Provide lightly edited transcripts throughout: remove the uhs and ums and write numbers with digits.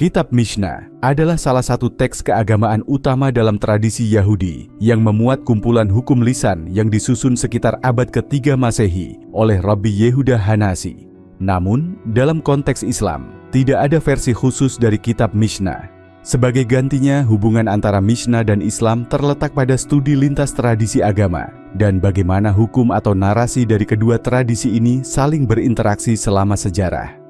Kitab Mishnah adalah salah satu teks keagamaan utama dalam tradisi Yahudi yang memuat kumpulan hukum lisan yang disusun sekitar abad ke-3 Masehi oleh Rabbi Yehuda Hanasi. Namun, dalam konteks Islam, tidak ada versi khusus dari kitab Mishnah. Sebagai gantinya, hubungan antara Mishnah dan Islam terletak pada studi lintas tradisi agama dan bagaimana hukum atau narasi dari kedua tradisi ini saling berinteraksi selama sejarah.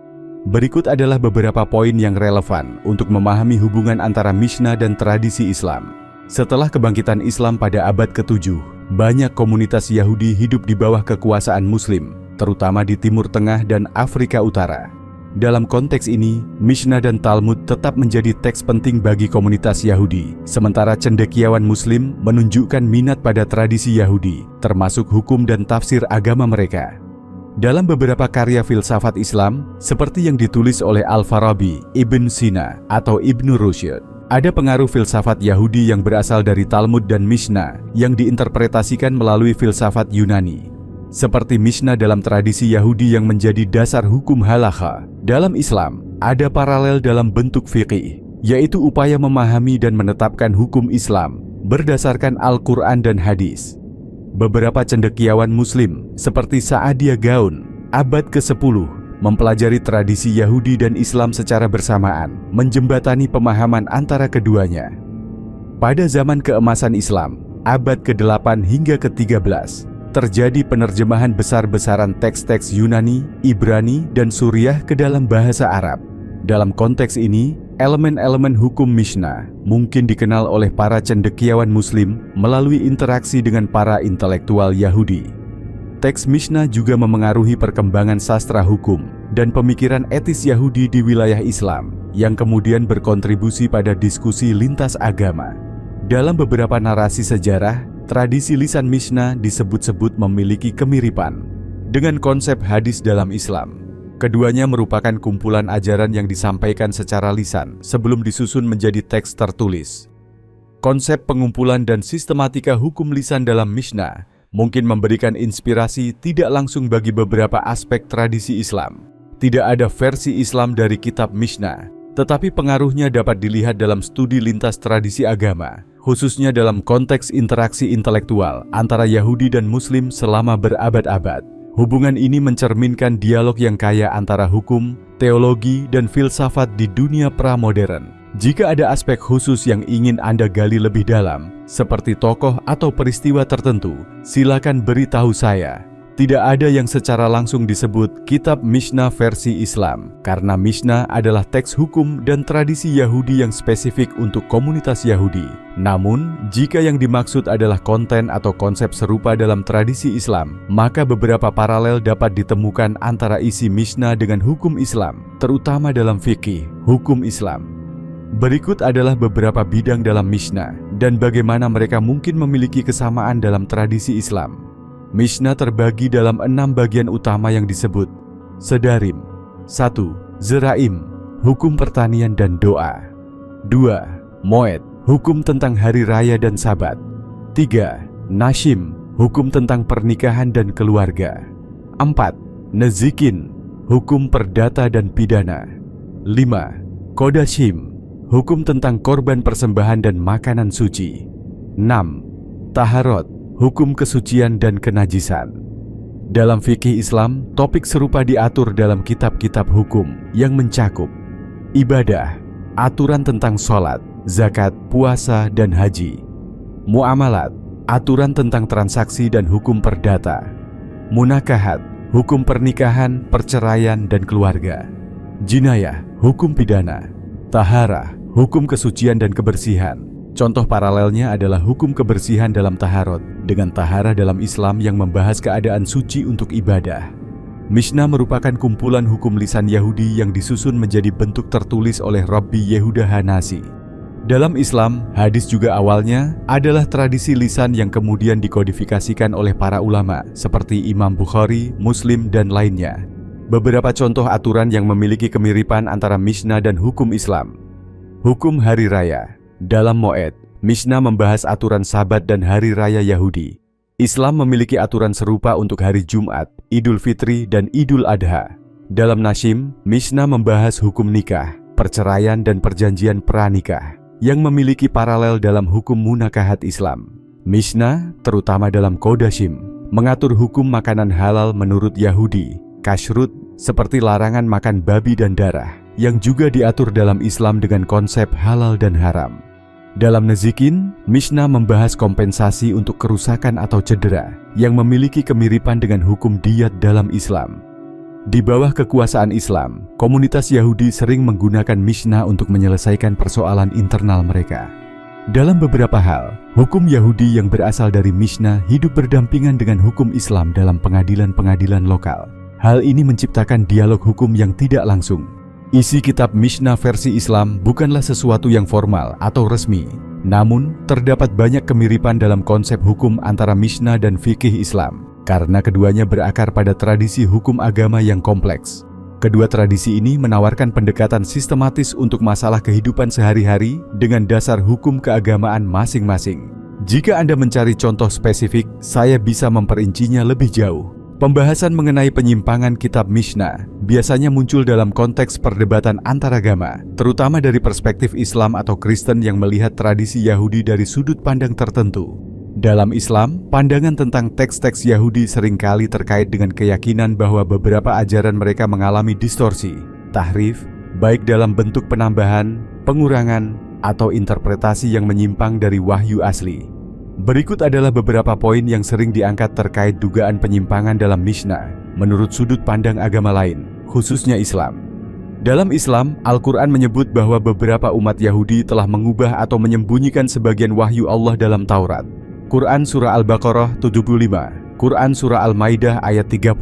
Berikut adalah beberapa poin yang relevan untuk memahami hubungan antara Mishnah dan tradisi Islam. Setelah kebangkitan Islam pada abad ke-7, banyak komunitas Yahudi hidup di bawah kekuasaan Muslim, terutama di Timur Tengah dan Afrika Utara. Dalam konteks ini, Mishnah dan Talmud tetap menjadi teks penting bagi komunitas Yahudi, sementara cendekiawan Muslim menunjukkan minat pada tradisi Yahudi, termasuk hukum dan tafsir agama mereka. Dalam beberapa karya filsafat Islam, seperti yang ditulis oleh Al-Farabi, Ibn Sina, atau Ibnu Rushd, ada pengaruh filsafat Yahudi yang berasal dari Talmud dan Mishnah yang diinterpretasikan melalui filsafat Yunani. Seperti Mishnah dalam tradisi Yahudi yang menjadi dasar hukum halakha, dalam Islam ada paralel dalam bentuk fiqih, yaitu upaya memahami dan menetapkan hukum Islam berdasarkan Al-Quran dan hadis. Beberapa cendekiawan Muslim seperti Sa'adiyah Gaon, abad ke-10, mempelajari tradisi Yahudi dan Islam secara bersamaan, menjembatani pemahaman antara keduanya. Pada zaman keemasan Islam, abad ke-8 hingga ke-13, terjadi penerjemahan besar-besaran teks-teks Yunani, Ibrani, dan Suriah ke dalam bahasa Arab. Dalam konteks ini, elemen-elemen hukum Mishnah mungkin dikenal oleh para cendekiawan Muslim melalui interaksi dengan para intelektual Yahudi. Teks Mishnah juga memengaruhi perkembangan sastra hukum dan pemikiran etis Yahudi di wilayah Islam yang kemudian berkontribusi pada diskusi lintas agama. Dalam beberapa narasi sejarah, tradisi lisan Mishnah disebut-sebut memiliki kemiripan dengan konsep hadis dalam Islam. Keduanya merupakan kumpulan ajaran yang disampaikan secara lisan sebelum disusun menjadi teks tertulis. Konsep pengumpulan dan sistematika hukum lisan dalam Mishnah mungkin memberikan inspirasi tidak langsung bagi beberapa aspek tradisi Islam. Tidak ada versi Islam dari kitab Mishnah, tetapi pengaruhnya dapat dilihat dalam studi lintas tradisi agama, khususnya dalam konteks interaksi intelektual antara Yahudi dan Muslim selama berabad-abad. Hubungan ini mencerminkan dialog yang kaya antara hukum, teologi, dan filsafat di dunia pra-modern. Jika ada aspek khusus yang ingin Anda gali lebih dalam, seperti tokoh atau peristiwa tertentu, silakan beritahu saya. Tidak ada yang secara langsung disebut kitab Mishnah versi Islam, karena Mishnah adalah teks hukum dan tradisi Yahudi yang spesifik untuk komunitas Yahudi. Namun, jika yang dimaksud adalah konten atau konsep serupa dalam tradisi Islam, maka beberapa paralel dapat ditemukan antara isi Mishnah dengan hukum Islam, terutama dalam fikih, hukum Islam. Berikut adalah beberapa bidang dalam Mishnah dan bagaimana mereka mungkin memiliki kesamaan dalam tradisi Islam. Mishnah terbagi dalam 6 bagian utama yang disebut Sedarim. 1. Zeraim, hukum pertanian dan doa. 2. Moed, hukum tentang hari raya dan sabat. 3. Nashim, hukum tentang pernikahan dan keluarga. 4. Nezikin, hukum perdata dan pidana. 5. Kodashim, hukum tentang korban persembahan dan makanan suci. 6. Taharot, hukum kesucian dan kenajisan. Dalam fikih Islam, topik serupa diatur dalam kitab-kitab hukum yang mencakup ibadah, aturan tentang sholat, zakat, puasa, dan haji. Muamalat, aturan tentang transaksi dan hukum perdata. Munakahat, hukum pernikahan, perceraian, dan keluarga. Jinayah, hukum pidana. Taharah, hukum kesucian dan kebersihan. Contoh paralelnya adalah hukum kebersihan dalam taharot dengan taharah dalam Islam yang membahas keadaan suci untuk ibadah. Mishnah merupakan kumpulan hukum lisan Yahudi yang disusun menjadi bentuk tertulis oleh Rabbi Yehuda Hanasi. Dalam Islam, hadis juga awalnya adalah tradisi lisan yang kemudian dikodifikasikan oleh para ulama seperti Imam Bukhari, Muslim, dan lainnya. Beberapa contoh aturan yang memiliki kemiripan antara Mishnah dan hukum Islam. Hukum hari raya. Dalam Moed, Mishnah membahas aturan Sabat dan hari raya Yahudi. Islam memiliki aturan serupa untuk hari Jumat, Idul Fitri, dan Idul Adha. Dalam Nashim, Mishnah membahas hukum nikah, perceraian dan perjanjian pranikah yang memiliki paralel dalam hukum munakahat Islam. Mishnah, terutama dalam Kodashim, mengatur hukum makanan halal menurut Yahudi, kashrut, seperti larangan makan babi dan darah, yang juga diatur dalam Islam dengan konsep halal dan haram. Dalam Nezikin, Mishnah membahas kompensasi untuk kerusakan atau cedera yang memiliki kemiripan dengan hukum diyat dalam Islam. Di bawah kekuasaan Islam, komunitas Yahudi sering menggunakan Mishnah untuk menyelesaikan persoalan internal mereka. Dalam beberapa hal, hukum Yahudi yang berasal dari Mishnah hidup berdampingan dengan hukum Islam dalam pengadilan-pengadilan lokal. Hal ini menciptakan dialog hukum yang tidak langsung. Isi kitab Mishnah versi Islam bukanlah sesuatu yang formal atau resmi, namun terdapat banyak kemiripan dalam konsep hukum antara Mishnah dan fikih Islam. Karena keduanya berakar pada tradisi hukum agama yang kompleks. Kedua tradisi ini menawarkan pendekatan sistematis untuk masalah kehidupan sehari-hari dengan dasar hukum keagamaan masing-masing. Jika Anda mencari contoh spesifik, saya bisa memperincinya lebih jauh. Pembahasan mengenai penyimpangan kitab Mishnah biasanya muncul dalam konteks perdebatan antaragama, terutama dari perspektif Islam atau Kristen yang melihat tradisi Yahudi dari sudut pandang tertentu. Dalam Islam, pandangan tentang teks-teks Yahudi seringkali terkait dengan keyakinan bahwa beberapa ajaran mereka mengalami distorsi, tahrif, baik dalam bentuk penambahan, pengurangan, atau interpretasi yang menyimpang dari wahyu asli. Berikut adalah beberapa poin yang sering diangkat terkait dugaan penyimpangan dalam Mishnah menurut sudut pandang agama lain, khususnya Islam. Dalam Islam, Al-Quran menyebut bahwa beberapa umat Yahudi telah mengubah atau menyembunyikan sebagian wahyu Allah dalam Taurat. Quran Surah Al-Baqarah 75, Quran Surah Al-Maidah ayat 13.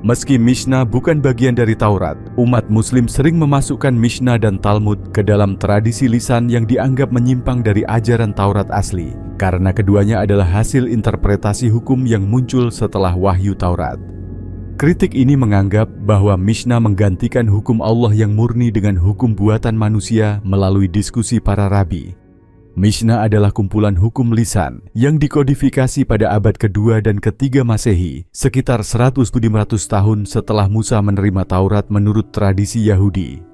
Meski Mishnah bukan bagian dari Taurat, umat Muslim sering memasukkan Mishnah dan Talmud ke dalam tradisi lisan yang dianggap menyimpang dari ajaran Taurat asli, karena keduanya adalah hasil interpretasi hukum yang muncul setelah wahyu Taurat. Kritik ini menganggap bahwa Mishnah menggantikan hukum Allah yang murni dengan hukum buatan manusia melalui diskusi para rabi. Mishnah adalah kumpulan hukum lisan yang dikodifikasi pada abad kedua dan ketiga Masehi, sekitar 100-500 tahun setelah Musa menerima Taurat menurut tradisi Yahudi.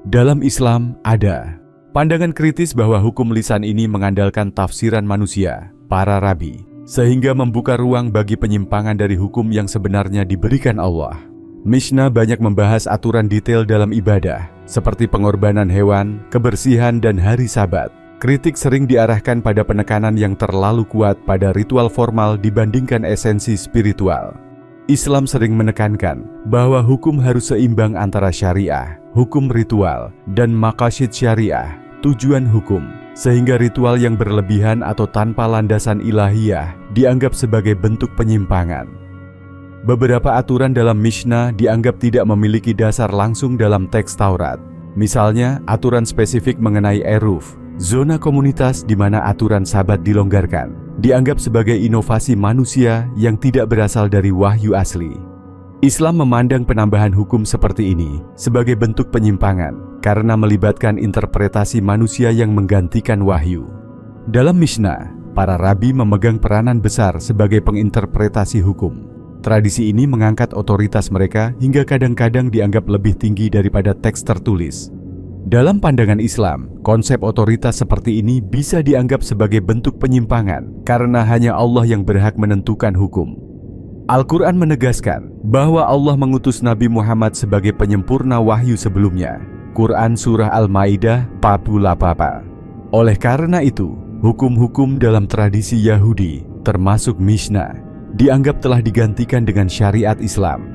Dalam Islam ada pandangan kritis bahwa hukum lisan ini mengandalkan tafsiran manusia, para rabi, sehingga membuka ruang bagi penyimpangan dari hukum yang sebenarnya diberikan Allah. Mishnah banyak membahas aturan detail dalam ibadah, seperti pengorbanan hewan, kebersihan, dan hari Sabat. Kritik sering diarahkan pada penekanan yang terlalu kuat pada ritual formal dibandingkan esensi spiritual. Islam sering menekankan bahwa hukum harus seimbang antara syariah, hukum ritual, dan maqasid syariah, tujuan hukum, sehingga ritual yang berlebihan atau tanpa landasan ilahiyah dianggap sebagai bentuk penyimpangan. Beberapa aturan dalam Mishnah dianggap tidak memiliki dasar langsung dalam teks Taurat. Misalnya, aturan spesifik mengenai Eruf, zona komunitas di mana aturan Sabat dilonggarkan, dianggap sebagai inovasi manusia yang tidak berasal dari wahyu asli. Islam memandang penambahan hukum seperti ini sebagai bentuk penyimpangan karena melibatkan interpretasi manusia yang menggantikan wahyu. Dalam Mishnah, para rabi memegang peranan besar sebagai penginterpretasi hukum. Tradisi ini mengangkat otoritas mereka hingga kadang-kadang dianggap lebih tinggi daripada teks tertulis. Dalam pandangan Islam, konsep otoritas seperti ini bisa dianggap sebagai bentuk penyimpangan karena hanya Allah yang berhak menentukan hukum. Al-Quran menegaskan bahwa Allah mengutus Nabi Muhammad sebagai penyempurna wahyu sebelumnya. Quran Surah Al-Maidah 48. Oleh karena itu, hukum-hukum dalam tradisi Yahudi, termasuk Mishnah, dianggap telah digantikan dengan syariat Islam.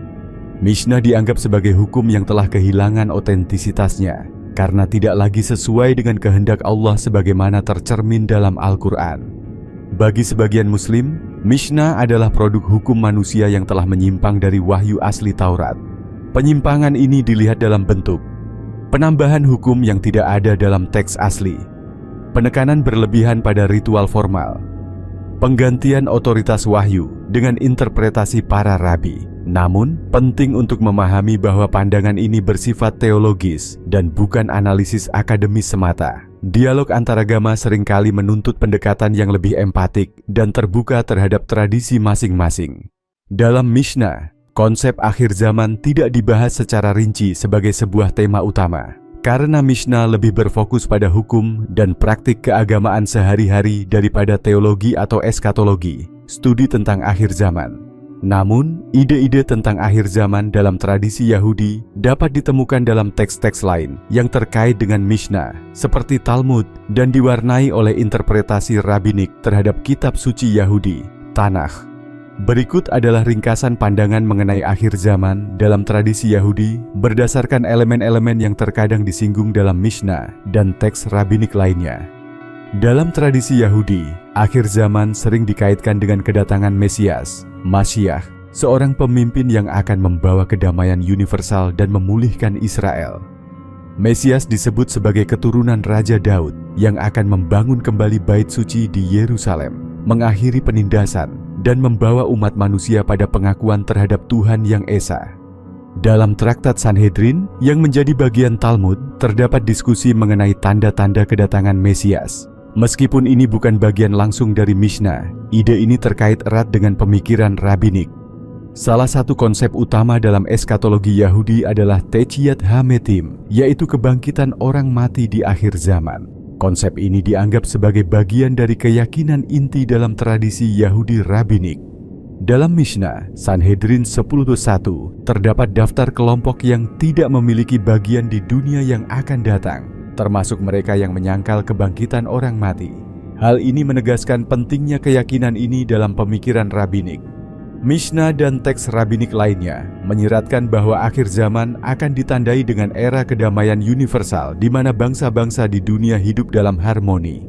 Mishnah dianggap sebagai hukum yang telah kehilangan otentisitasnya karena tidak lagi sesuai dengan kehendak Allah sebagaimana tercermin dalam Al-Quran. Bagi sebagian Muslim, Mishnah adalah produk hukum manusia yang telah menyimpang dari wahyu asli Taurat. Penyimpangan ini dilihat dalam bentuk penambahan hukum yang tidak ada dalam teks asli, penekanan berlebihan pada ritual formal, penggantian otoritas wahyu dengan interpretasi para rabi. Namun, penting untuk memahami bahwa pandangan ini bersifat teologis dan bukan analisis akademis semata. Dialog antaragama seringkali menuntut pendekatan yang lebih empatik dan terbuka terhadap tradisi masing-masing. Dalam Mishnah, Konsep akhir zaman tidak dibahas secara rinci sebagai sebuah tema utama, karena Mishnah lebih berfokus pada hukum dan praktik keagamaan sehari-hari daripada teologi atau eskatologi, studi tentang akhir zaman. Namun, ide-ide tentang akhir zaman dalam tradisi Yahudi dapat ditemukan dalam teks-teks lain yang terkait dengan Mishnah, seperti Talmud, dan diwarnai oleh interpretasi rabbinik terhadap kitab suci Yahudi, Tanakh. Berikut adalah ringkasan pandangan mengenai akhir zaman dalam tradisi Yahudi berdasarkan elemen-elemen yang terkadang disinggung dalam Mishnah dan teks rabbinik lainnya. Dalam tradisi Yahudi, akhir zaman sering dikaitkan dengan kedatangan Mesias, Masyiach, seorang pemimpin yang akan membawa kedamaian universal dan memulihkan Israel. Mesias disebut sebagai keturunan Raja Daud yang akan membangun kembali bait suci di Yerusalem, mengakhiri penindasan, dan membawa umat manusia pada pengakuan terhadap Tuhan yang Esa. Dalam traktat Sanhedrin yang menjadi bagian Talmud, terdapat diskusi mengenai tanda-tanda kedatangan Mesias. Meskipun ini bukan bagian langsung dari Mishnah, ide ini terkait erat dengan pemikiran rabbinik. Salah satu konsep utama dalam eskatologi Yahudi adalah Techiat HaMetim, yaitu kebangkitan orang mati di akhir zaman. Konsep ini dianggap sebagai bagian dari keyakinan inti dalam tradisi Yahudi rabbinik. Dalam Mishnah, Sanhedrin 10:1, terdapat daftar kelompok yang tidak memiliki bagian di dunia yang akan datang, termasuk mereka yang menyangkal kebangkitan orang mati. Hal ini menegaskan pentingnya keyakinan ini dalam pemikiran rabbinik. Mishnah dan teks rabbinik lainnya menyiratkan bahwa akhir zaman akan ditandai dengan era kedamaian universal di mana bangsa-bangsa di dunia hidup dalam harmoni.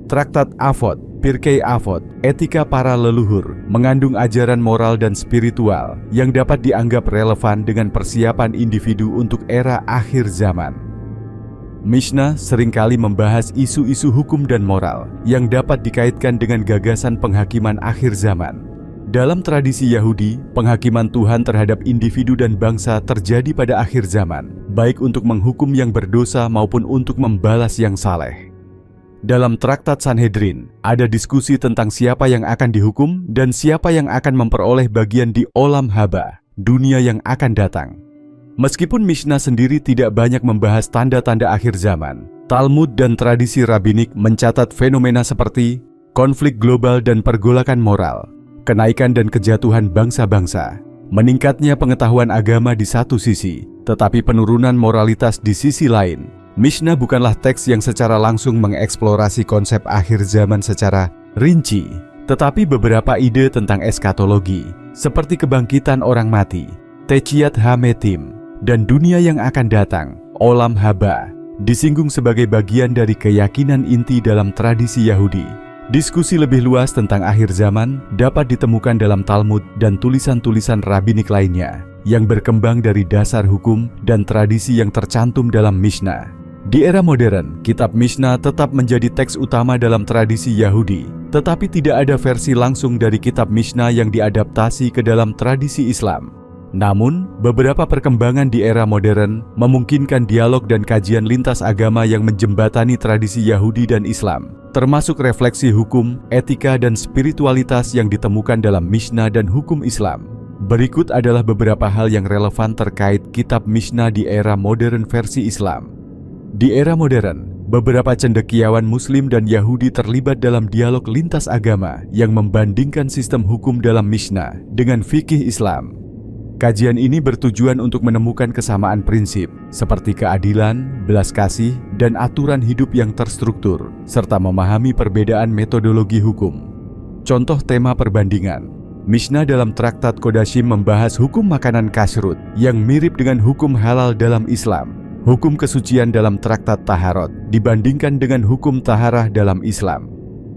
Traktat Avot, Pirkei Avot, etika para leluhur, mengandung ajaran moral dan spiritual yang dapat dianggap relevan dengan persiapan individu untuk era akhir zaman. Mishnah seringkali membahas isu-isu hukum dan moral yang dapat dikaitkan dengan gagasan penghakiman akhir zaman. Dalam tradisi Yahudi, penghakiman Tuhan terhadap individu dan bangsa terjadi pada akhir zaman, baik untuk menghukum yang berdosa maupun untuk membalas yang saleh. Dalam traktat Sanhedrin, ada diskusi tentang siapa yang akan dihukum dan siapa yang akan memperoleh bagian di Olam Haba, dunia yang akan datang. Meskipun Mishnah sendiri tidak banyak membahas tanda-tanda akhir zaman, Talmud dan tradisi rabbinik mencatat fenomena seperti konflik global dan pergolakan moral, kenaikan dan kejatuhan bangsa-bangsa, meningkatnya pengetahuan agama di satu sisi, tetapi penurunan moralitas di sisi lain. Mishnah bukanlah teks yang secara langsung mengeksplorasi konsep akhir zaman secara rinci, tetapi beberapa ide tentang eskatologi, seperti kebangkitan orang mati, Techiat HaMetim, dan dunia yang akan datang, Olam Haba, disinggung sebagai bagian dari keyakinan inti dalam tradisi Yahudi. Diskusi lebih luas tentang akhir zaman dapat ditemukan dalam Talmud dan tulisan-tulisan rabbinik lainnya yang berkembang dari dasar hukum dan tradisi yang tercantum dalam Mishnah. Di era modern, kitab Mishnah tetap menjadi teks utama dalam tradisi Yahudi, tetapi tidak ada versi langsung dari kitab Mishnah yang diadaptasi ke dalam tradisi Islam. Namun, beberapa perkembangan di era modern memungkinkan dialog dan kajian lintas agama yang menjembatani tradisi Yahudi dan Islam, termasuk refleksi hukum, etika, dan spiritualitas yang ditemukan dalam Mishnah dan hukum Islam. Berikut adalah beberapa hal yang relevan terkait kitab Mishnah di era modern versi Islam. Di era modern, beberapa cendekiawan Muslim dan Yahudi terlibat dalam dialog lintas agama yang membandingkan sistem hukum dalam Mishnah dengan fikih Islam. Kajian ini bertujuan untuk menemukan kesamaan prinsip, seperti keadilan, belas kasih, dan aturan hidup yang terstruktur, serta memahami perbedaan metodologi hukum. Contoh tema perbandingan. Mishnah dalam traktat Kodashim membahas hukum makanan kashrut yang mirip dengan hukum halal dalam Islam. Hukum kesucian dalam traktat Taharot dibandingkan dengan hukum taharah dalam Islam.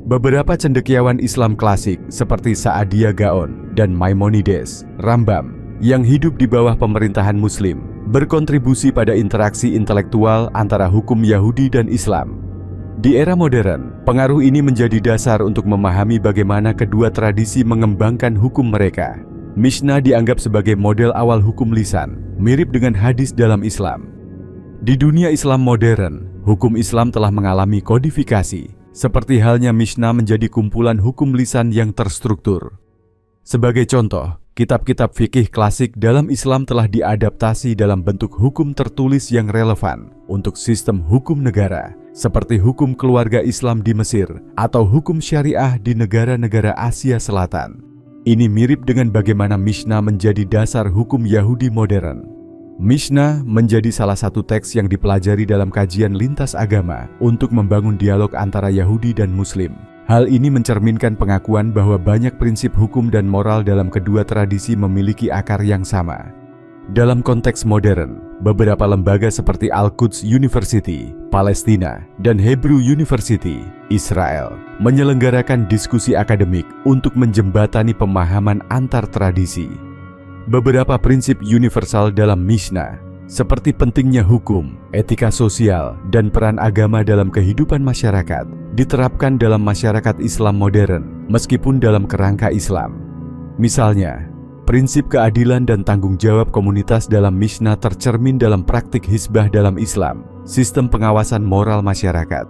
Beberapa cendekiawan Islam klasik seperti Sa'adiyah Gaon dan Maimonides, Rambam, yang hidup di bawah pemerintahan Muslim, berkontribusi pada interaksi intelektual antara hukum Yahudi dan Islam. Di era modern, pengaruh ini menjadi dasar untuk memahami bagaimana kedua tradisi mengembangkan hukum mereka. Mishnah dianggap sebagai model awal hukum lisan, mirip dengan hadis dalam Islam. Di dunia Islam modern, hukum Islam telah mengalami kodifikasi, seperti halnya Mishnah menjadi kumpulan hukum lisan yang terstruktur. Sebagai contoh, Kitab-kitab fikih klasik dalam Islam telah diadaptasi dalam bentuk hukum tertulis yang relevan untuk sistem hukum negara, seperti hukum keluarga Islam di Mesir atau hukum syariah di negara-negara Asia Selatan. Ini mirip dengan bagaimana Mishnah menjadi dasar hukum Yahudi modern. Mishnah menjadi salah satu teks yang dipelajari dalam kajian lintas agama untuk membangun dialog antara Yahudi dan Muslim. Hal ini mencerminkan pengakuan bahwa banyak prinsip hukum dan moral dalam kedua tradisi memiliki akar yang sama. Dalam konteks modern, beberapa lembaga seperti Al-Quds University, Palestina, dan Hebrew University, Israel, menyelenggarakan diskusi akademik untuk menjembatani pemahaman antar tradisi. Beberapa prinsip universal dalam Mishnah, seperti pentingnya hukum, etika sosial, dan peran agama dalam kehidupan masyarakat, diterapkan dalam masyarakat Islam modern, meskipun dalam kerangka Islam. Misalnya, prinsip keadilan dan tanggung jawab komunitas dalam Mishnah tercermin dalam praktik hisbah dalam Islam, sistem pengawasan moral masyarakat.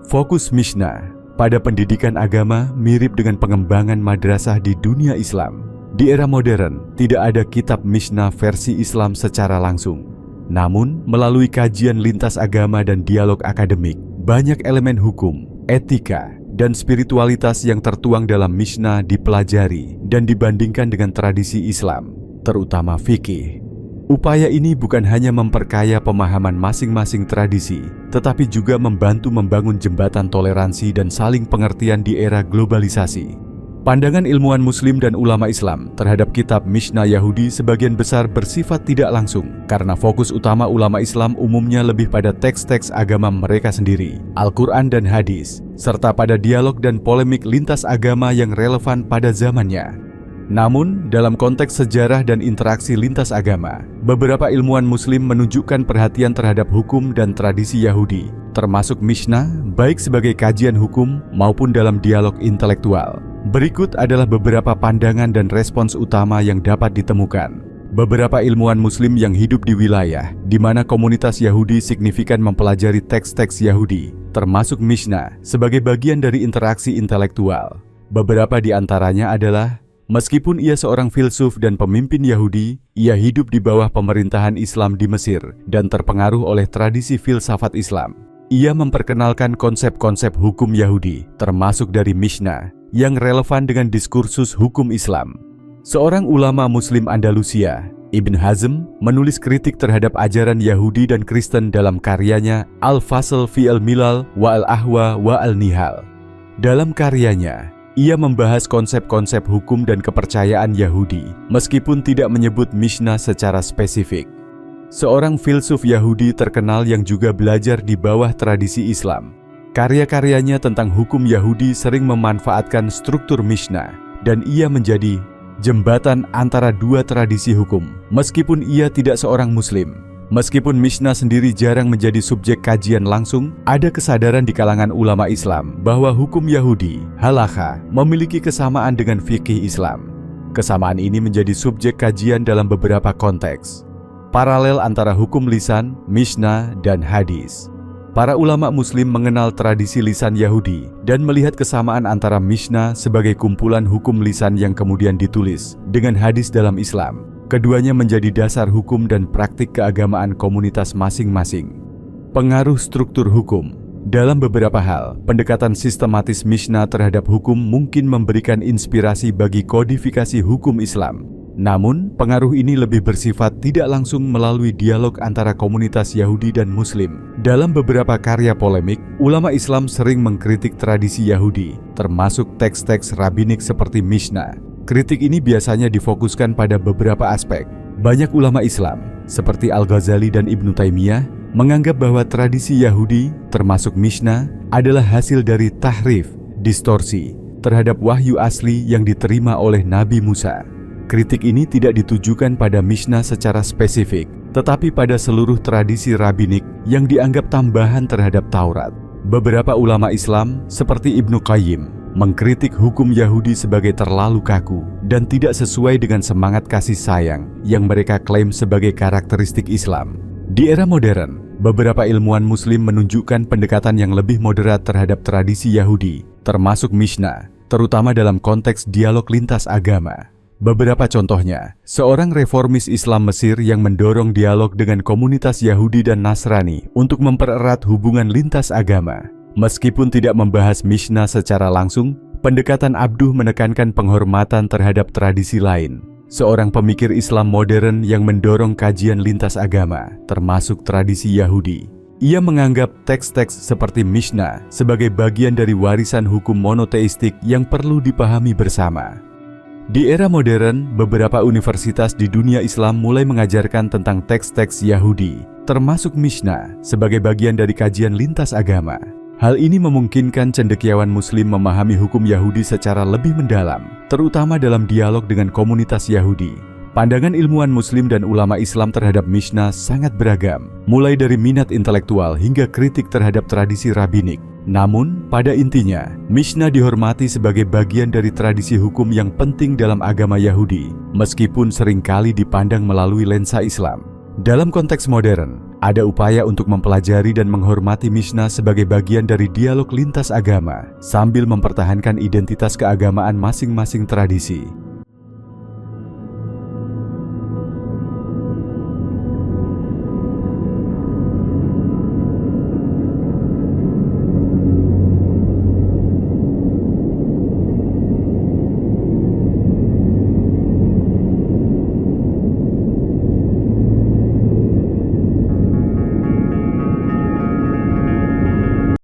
Fokus Mishnah pada pendidikan agama mirip dengan pengembangan madrasah di dunia Islam. Di era modern, tidak ada kitab Mishnah versi Islam secara langsung. Namun, melalui kajian lintas agama dan dialog akademik, banyak elemen hukum, etika, dan spiritualitas yang tertuang dalam Mishnah dipelajari dan dibandingkan dengan tradisi Islam, terutama fikih. Upaya ini bukan hanya memperkaya pemahaman masing-masing tradisi, tetapi juga membantu membangun jembatan toleransi dan saling pengertian di era globalisasi. Pandangan ilmuwan Muslim dan ulama Islam terhadap kitab Mishnah Yahudi sebagian besar bersifat tidak langsung, karena fokus utama ulama Islam umumnya lebih pada teks-teks agama mereka sendiri, Al-Quran dan hadis, serta pada dialog dan polemik lintas agama yang relevan pada zamannya. Namun, dalam konteks sejarah dan interaksi lintas agama, beberapa ilmuwan Muslim menunjukkan perhatian terhadap hukum dan tradisi Yahudi, termasuk Mishnah, baik sebagai kajian hukum maupun dalam dialog intelektual. Berikut adalah beberapa pandangan dan respons utama yang dapat ditemukan. Beberapa ilmuwan Muslim yang hidup di wilayah di mana komunitas Yahudi signifikan mempelajari teks-teks Yahudi, termasuk Mishnah, sebagai bagian dari interaksi intelektual. Beberapa di antaranya adalah, meskipun ia seorang filsuf dan pemimpin Yahudi, ia hidup di bawah pemerintahan Islam di Mesir dan terpengaruh oleh tradisi filsafat Islam. Ia memperkenalkan konsep-konsep hukum Yahudi, termasuk dari Mishnah, yang relevan dengan diskursus hukum Islam. Seorang ulama Muslim Andalusia, Ibn Hazm, menulis kritik terhadap ajaran Yahudi dan Kristen dalam karyanya Al-Fasl fi al-Milal wa al-Ahwa wa al-Nihal. Dalam karyanya, ia membahas konsep-konsep hukum dan kepercayaan Yahudi, meskipun tidak menyebut Mishnah secara spesifik. Seorang filsuf Yahudi terkenal yang juga belajar di bawah tradisi Islam. Karya-karyanya tentang hukum Yahudi sering memanfaatkan struktur Mishnah, dan ia menjadi jembatan antara dua tradisi hukum, meskipun ia tidak seorang Muslim. Meskipun Mishnah sendiri jarang menjadi subjek kajian langsung, ada kesadaran di kalangan ulama Islam bahwa hukum Yahudi, halakha, memiliki kesamaan dengan fikih Islam. Kesamaan ini menjadi subjek kajian dalam beberapa konteks. Paralel antara hukum lisan, Mishnah, dan hadis. Para ulama Muslim mengenal tradisi lisan Yahudi dan melihat kesamaan antara Mishnah sebagai kumpulan hukum lisan yang kemudian ditulis dengan hadis dalam Islam. Keduanya menjadi dasar hukum dan praktik keagamaan komunitas masing-masing. Pengaruh struktur hukum. Dalam beberapa hal, pendekatan sistematis Mishnah terhadap hukum mungkin memberikan inspirasi bagi kodifikasi hukum Islam. Namun, pengaruh ini lebih bersifat tidak langsung melalui dialog antara komunitas Yahudi dan Muslim. Dalam beberapa karya polemik, ulama Islam sering mengkritik tradisi Yahudi, termasuk teks-teks rabbinik seperti Mishnah. Kritik ini biasanya difokuskan pada beberapa aspek. Banyak ulama Islam, seperti Al-Ghazali dan Ibnu Taimiyah, menganggap bahwa tradisi Yahudi, termasuk Mishnah, adalah hasil dari tahrif, distorsi, terhadap wahyu asli yang diterima oleh Nabi Musa. Kritik ini tidak ditujukan pada Mishnah secara spesifik, tetapi pada seluruh tradisi rabbinik yang dianggap tambahan terhadap Taurat. Beberapa ulama Islam, seperti Ibnu Qayyim, mengkritik hukum Yahudi sebagai terlalu kaku dan tidak sesuai dengan semangat kasih sayang yang mereka klaim sebagai karakteristik Islam. Di era modern, beberapa ilmuwan Muslim menunjukkan pendekatan yang lebih moderat terhadap tradisi Yahudi, termasuk Mishnah, terutama dalam konteks dialog lintas agama. Beberapa contohnya, seorang reformis Islam Mesir yang mendorong dialog dengan komunitas Yahudi dan Nasrani untuk mempererat hubungan lintas agama. Meskipun tidak membahas Mishnah secara langsung, pendekatan Abduh menekankan penghormatan terhadap tradisi lain. Seorang pemikir Islam modern yang mendorong kajian lintas agama, termasuk tradisi Yahudi. Ia menganggap teks-teks seperti Mishnah sebagai bagian dari warisan hukum monoteistik yang perlu dipahami bersama. Di era modern, beberapa universitas di dunia Islam mulai mengajarkan tentang teks-teks Yahudi, termasuk Mishnah, sebagai bagian dari kajian lintas agama. Hal ini memungkinkan cendekiawan Muslim memahami hukum Yahudi secara lebih mendalam, terutama dalam dialog dengan komunitas Yahudi. Pandangan ilmuwan Muslim dan ulama Islam terhadap Mishnah sangat beragam, mulai dari minat intelektual hingga kritik terhadap tradisi rabbinik. Namun, pada intinya, Mishnah dihormati sebagai bagian dari tradisi hukum yang penting dalam agama Yahudi, meskipun seringkali dipandang melalui lensa Islam. Dalam konteks modern, ada upaya untuk mempelajari dan menghormati Mishnah sebagai bagian dari dialog lintas agama, sambil mempertahankan identitas keagamaan masing-masing tradisi.